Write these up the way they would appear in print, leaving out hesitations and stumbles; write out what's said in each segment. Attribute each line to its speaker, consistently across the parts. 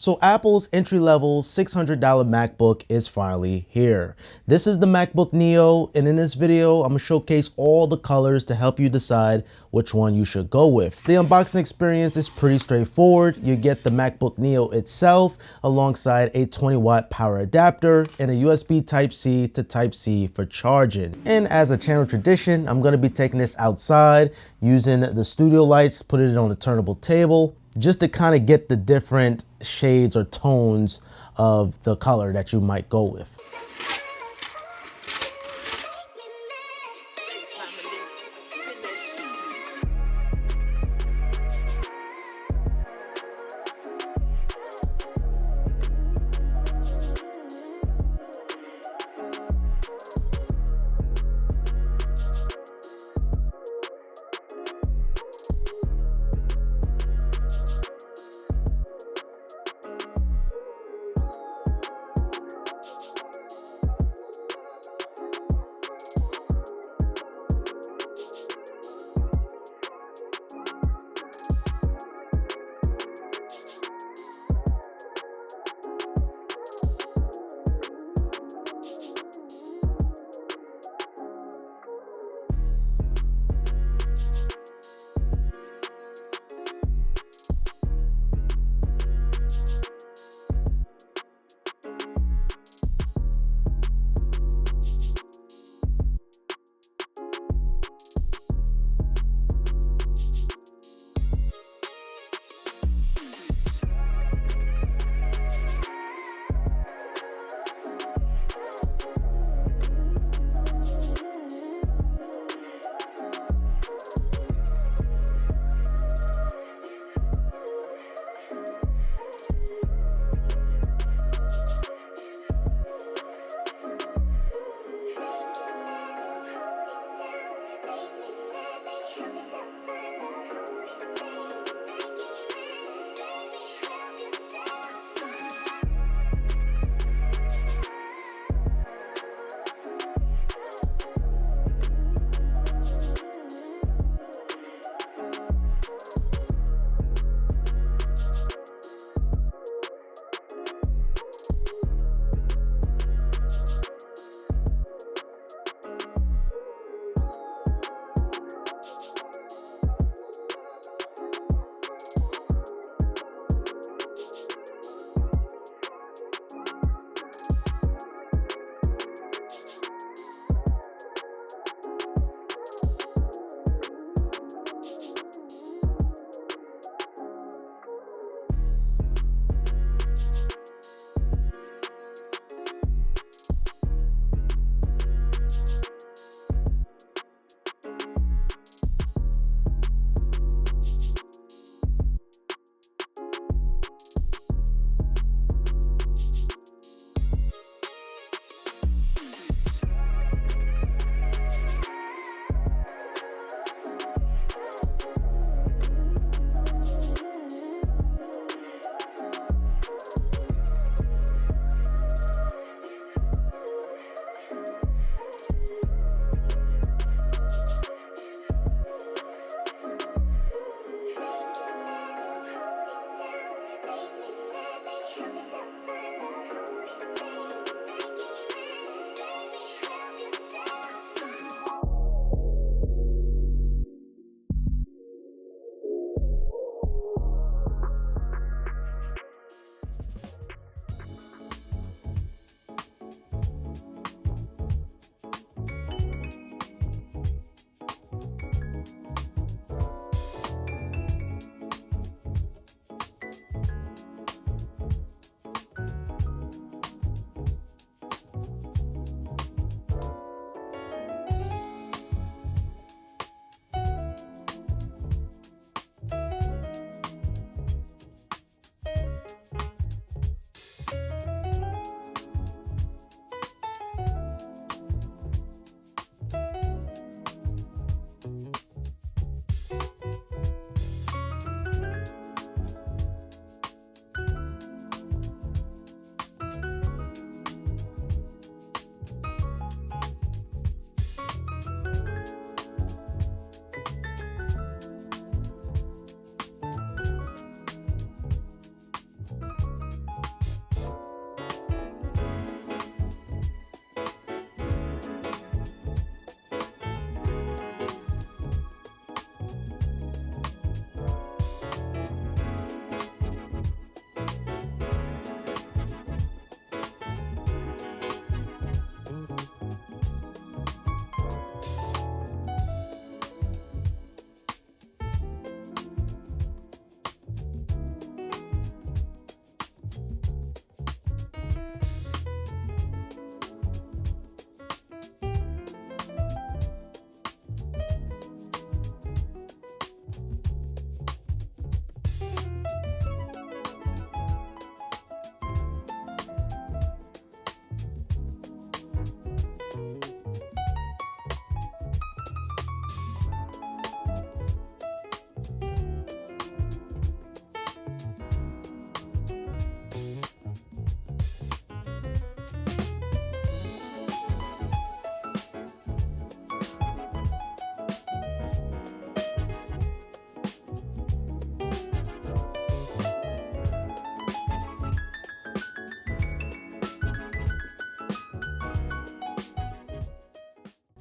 Speaker 1: So Apple's entry-level $600 MacBook is finally here. This is the MacBook Neo, and in this video, I'm gonna showcase all the colors to help you decide which one you should go with. The unboxing experience is pretty straightforward. You get the MacBook Neo itself alongside a 20-watt power adapter and a USB Type-C to Type-C for charging. And as a channel tradition, I'm gonna be taking this outside using the studio lights, putting it on a turnable table, just to kind of get the different shades or tones of the color that you might go with.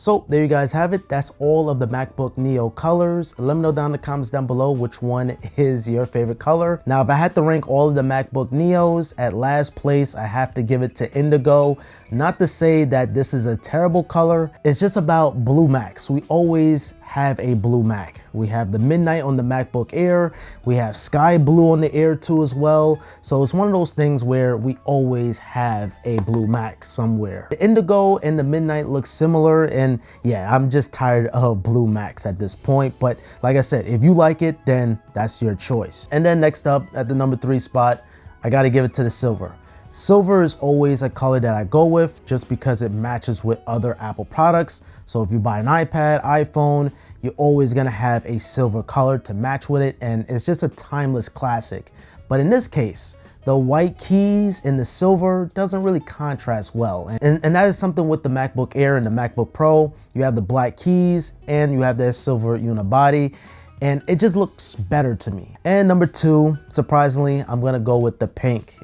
Speaker 1: So there you guys have it. That's all of the MacBook Neo colors. Let me know down in the comments down below which one is your favorite color. Now, if I had to rank all of the MacBook Neos, at last place, I have to give it to Indigo. Not to say that this is a terrible color. It's just about blue Macs. We always have a blue Mac. We have the midnight on the MacBook Air. We have sky blue on the Air 2 as well. So it's one of those things where we always have a blue Mac somewhere. The Indigo and the midnight look similar, and yeah, I'm just tired of blue Macs at this point. But like I said, if you like it, then that's your choice. And then next up at the number 3 spot, I gotta give it to the silver. Silver is always a color that I go with just because it matches with other Apple products. So if you buy an iPad, iPhone, you're always gonna have a silver color to match with it, and it's just a timeless classic. But in this case, the white keys in the silver doesn't really contrast well. And that is something with the MacBook Air and the MacBook Pro. You have the black keys and you have that silver unibody, and it just looks better to me. And number 2, surprisingly, I'm gonna go with the pink,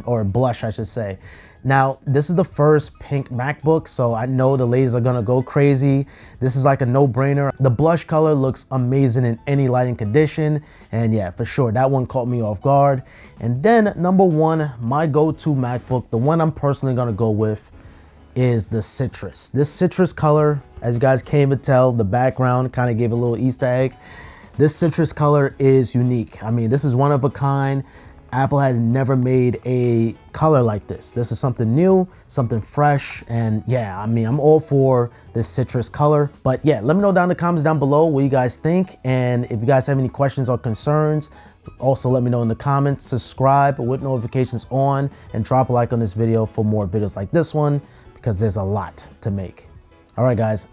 Speaker 1: or blush, I should say. Now, this is the first pink MacBook, so I know the ladies are gonna go crazy. This is like a no-brainer. The blush color looks amazing in any lighting condition, and yeah, for sure, that one caught me off guard. And then number 1, my go-to MacBook, the one I'm personally gonna go with, is the citrus. This citrus color, as you guys can't even tell, the background kind of gave a little Easter egg. This citrus color is unique. I mean, this is one of a kind. Apple has never made a color like this. This is something new, something fresh, and yeah, I mean, I'm all for this citrus color. But yeah, let me know down in the comments down below what you guys think, and if you guys have any questions or concerns, also let me know in the comments. Subscribe with notifications on, and drop a like on this video for more videos like this one, because there's a lot to make. All right, guys.